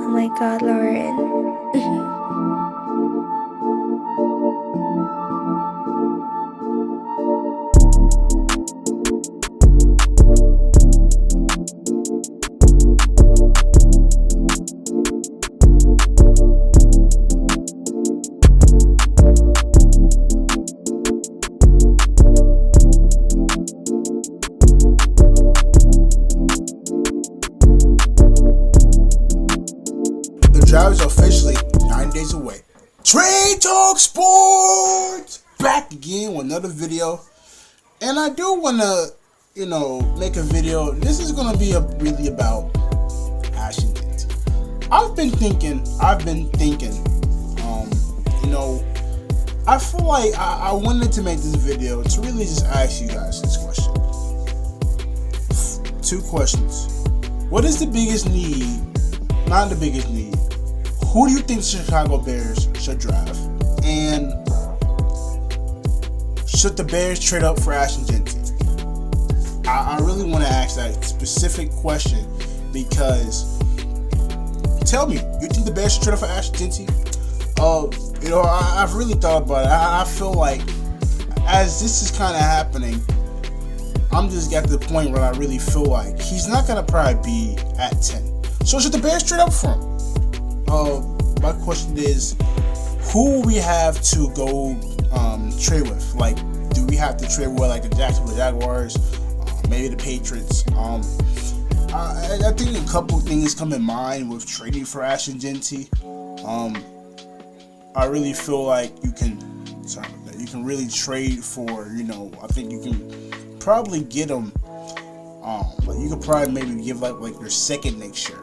Oh my god, Lauren. The draft is officially 9 days away. Trade Talk Sports back again with another video, and I do want to, make a video. This is gonna be really about Ashton. I've been thinking. I feel like I wanted to make this video to really just ask you guys this question. 2 questions. What is the biggest need? Not the biggest need. Who do you think the Chicago Bears should draft? And should the Bears trade up for Ashton Jeanty? I really want to ask that specific question because tell me, you think the Bears should trade up for Ashton Jeanty? I've really thought about it. I feel like as this is kind of happening, I'm just at the point where I really feel like he's not going to probably be at 10. So should the Bears trade up for him? My question is, who will we have to go trade with? Like, do we have to trade with like the Jacksonville Jaguars, maybe the Patriots? I think a couple things come in mind with trading for Ashton Jeanty. I really feel like you can really trade for, I think you can probably get him. Like you could probably maybe give like your second next year,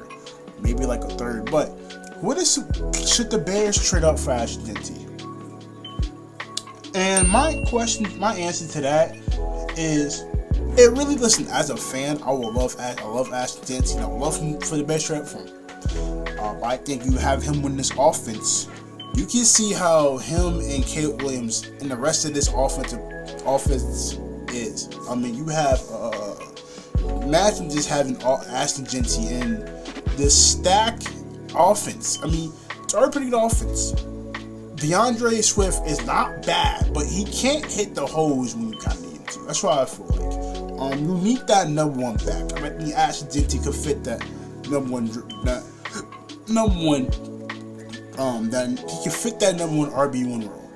maybe like a third. But should the Bears trade up for Ashton Jeanty? And my answer to that is, it really, listen, as a fan, I love Ashton Jeanty, and I would love him for the Bears trade up for him. I think you have him win this offense. You can see how him and Caleb Williams and the rest of this offense is. I mean, you have imagine just having Ashton Jeanty in this stack offense. I mean, it's already pretty good offense. DeAndre Swift is not bad, but he can't hit the holes when you kind of need him to. That's why I feel like you need that number one back. I mean, Ashton Jeanty could fit that number one. That he can fit that number one RB1 role.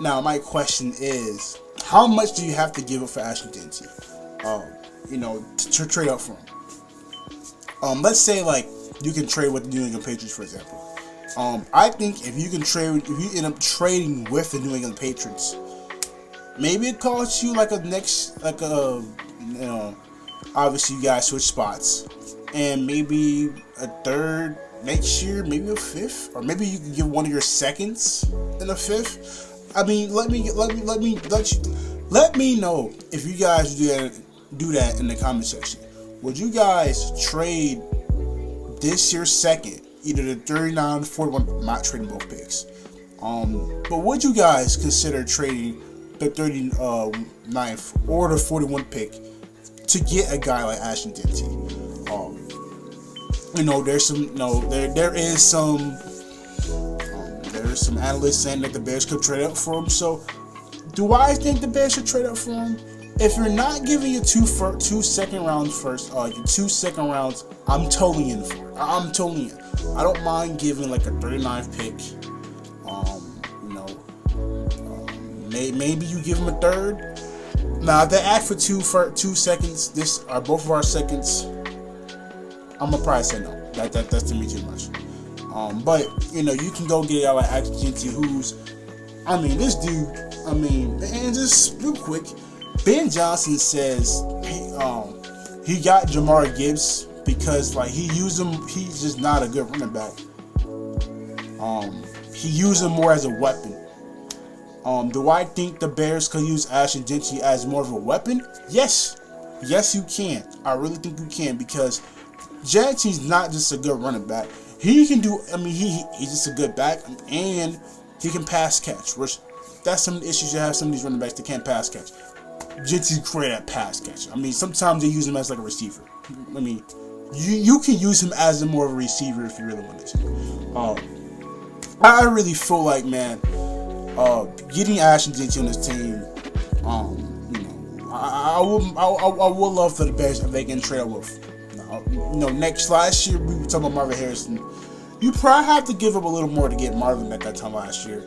Now, my question is, how much do you have to give up for Ashton Jeanty? To trade up for him. Let's say like you can trade with the New England Patriots, for example. I think if you end up trading with the New England Patriots, maybe it costs you obviously you guys switch spots, and maybe a third next year, maybe a fifth, or maybe you can give one of your seconds in a fifth. I mean, let me know if you guys do that in the comment section. Would you guys trade this year's second, either the 39, 41? I'm not trading both picks. But would you guys consider trading the 39th or the 41 pick to get a guy like Ashton Jeanty? There's some analysts saying that the Bears could trade up for him. So, do I think the Bears should trade up for him? If you're not giving your two second rounds first, your 2 second rounds, I'm totally in for it. I'm totally in. I don't mind giving like a 39th pick. Maybe you give him a third. Now, if they ask for 2 seconds, this are both of our seconds, I'm gonna probably say no. That's to me too much. But you can go get a guy like Ashton Jeanty, this dude. And just real quick, Ben Johnson says he got Jamar Gibbs because he used him. He's just not a good running back. He used him more as a weapon. Do I think the Bears could use Ashton Jeanty as more of a weapon? Yes, you can. I really think you can, because Jeanty's not just a good running back. He can do. He's just a good back, and he can pass catch. Which that's some of the issues you have. Some of these running backs, they can't pass catch. Jeanty's great at pass catch. Sometimes they use him as like a receiver. you can use him as a more of a receiver if you really wanted to. I really feel like, man, getting Ashton Jeanty on this team, I would love for the Bears if they can trade up with. Last year we were talking about Marvin Harrison. You probably have to give up a little more to get Marvin at that time last year.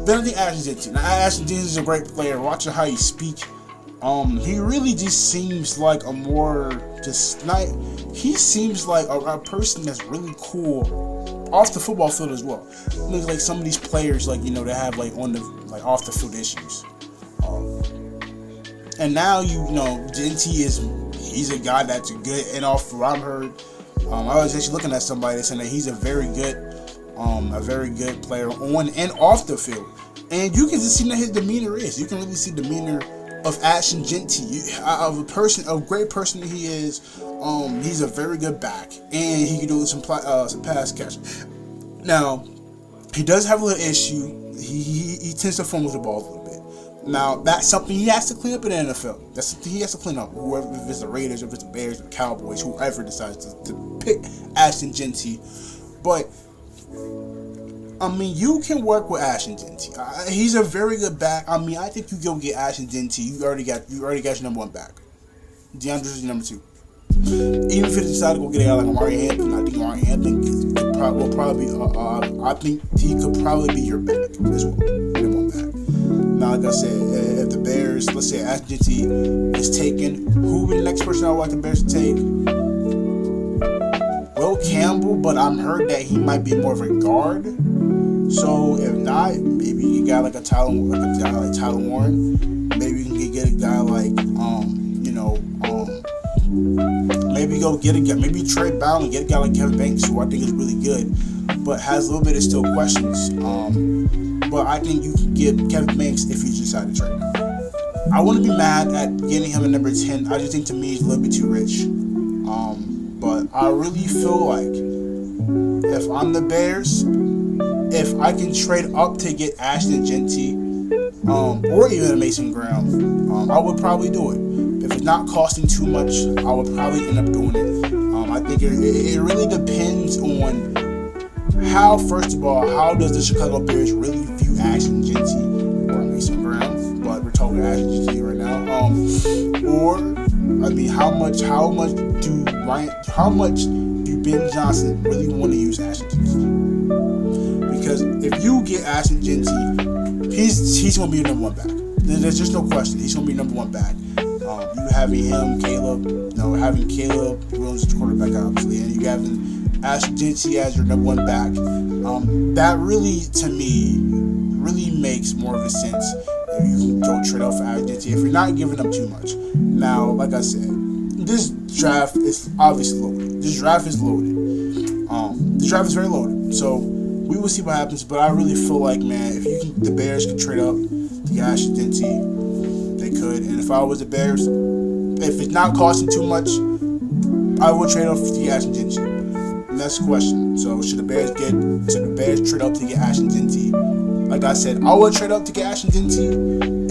Then I think Ashton Jeanty. Now Ashton Jeanty is a great player. Watching how he speaks, he really just seems like a more he seems like a person that's really cool off the football field as well. Like some of these players, like, they have like off the field issues. And now Jeanty he's a guy that's good, and off what I've heard, I was actually looking at somebody saying that he's a very good player on and off the field. And you can just see what his demeanor is. You can really see the demeanor of Ashton Jeanty, of a great person that he is. He's a very good back, and he can do some pass catch. Now, he does have a little issue. He tends to fumble the ball a little bit. Now, that's something he has to clean up in the NFL. That's something he has to clean up. Whoever, if it's the Raiders, if it's the Bears, or the Cowboys, whoever decides to pick Ashton Jeanty. But you can work with Ashton Jeanty. He's a very good back. I think you go get Ashton Jeanty. You already got your number one back. DeAndre's your number two. Even if you decide to go get a guy like Amari Hampton, I think Amari Hampton I think he could probably be your back as well. Number one back. Now, like I said, if the Bears, let's say Ashton Jeanty is taken, who would be the next person I would like the Bears to take? Will Campbell, but I'm heard that he might be more of a guard. So if not, maybe you got like a Tyler Warren. Maybe you can get a guy like maybe go get a guy, maybe trade Bowden and get a guy like Kevin Banks, who I think is really good, but has a little bit of still questions. But I think you can get Kevin Banks if you decide to trade him. I wouldn't be mad at getting him at number 10. I just think to me he's a little bit too rich. But I really feel like if I'm the Bears, if I can trade up to get Ashton Jeanty, or even a Mason Graham, I would probably do it. If it's not costing too much, I would probably end up doing it. I think it really depends on first of all, how does the Chicago Bears really view Ashton Jeanty or Mason Graham? But we're talking Ashton Jeanty right now. How much do Ben Johnson really want to use Ashton Jeanty? Because if you get Ashton Jeanty, he's going to be your number one back. There's just no question. He's going to be number one back. You having Caleb Williams as quarterback, obviously, and you having Ashton Jeanty as your number one back. That really, to me, really makes more of a sense if you can go trade off for Ashton Jeanty if you're not giving up too much. Now, like I said, this draft is obviously loaded. This draft is loaded. The draft is very loaded. So we will see what happens. But I really feel like, man, if the Bears could trade up to get Ashton Jeanty, they could. And if I was the Bears, if it's not costing too much, I would trade off to get Ashton Jeanty. And that's the question. So should the Bears trade up to get Ashton Jeanty? Like I said, I would trade up to get Ashton Jeanty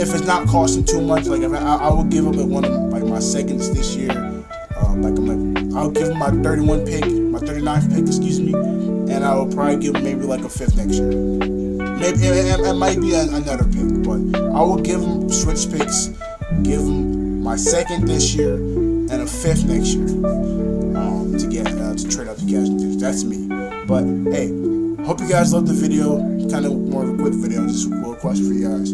if it's not costing too much. Like if I would give up one of my seconds this year. I'll give him my 39th pick, and I will probably give him maybe like a 5th next year. Maybe it might be another pick, but I will give him switch picks, give him my 2nd this year and a 5th next year to trade up to get Ashton Jeanty. That's me. But hey, hope you guys loved the video. Kind of more of a quick video, just a little question for you guys.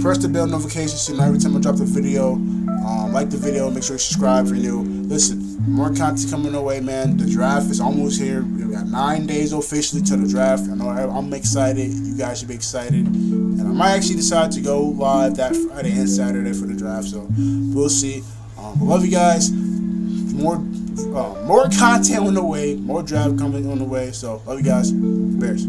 Press the bell notification so every time I drop the video. Like the video, make sure you subscribe if you're new. Listen, more content coming our way, man. The draft is almost here. We got 9 days officially to the draft. I know I'm excited. You guys should be excited. And I might actually decide to go live that Friday and Saturday for the draft. So we'll see. I love you guys. More content on the way. More draft coming on the way. So love you guys. Bears.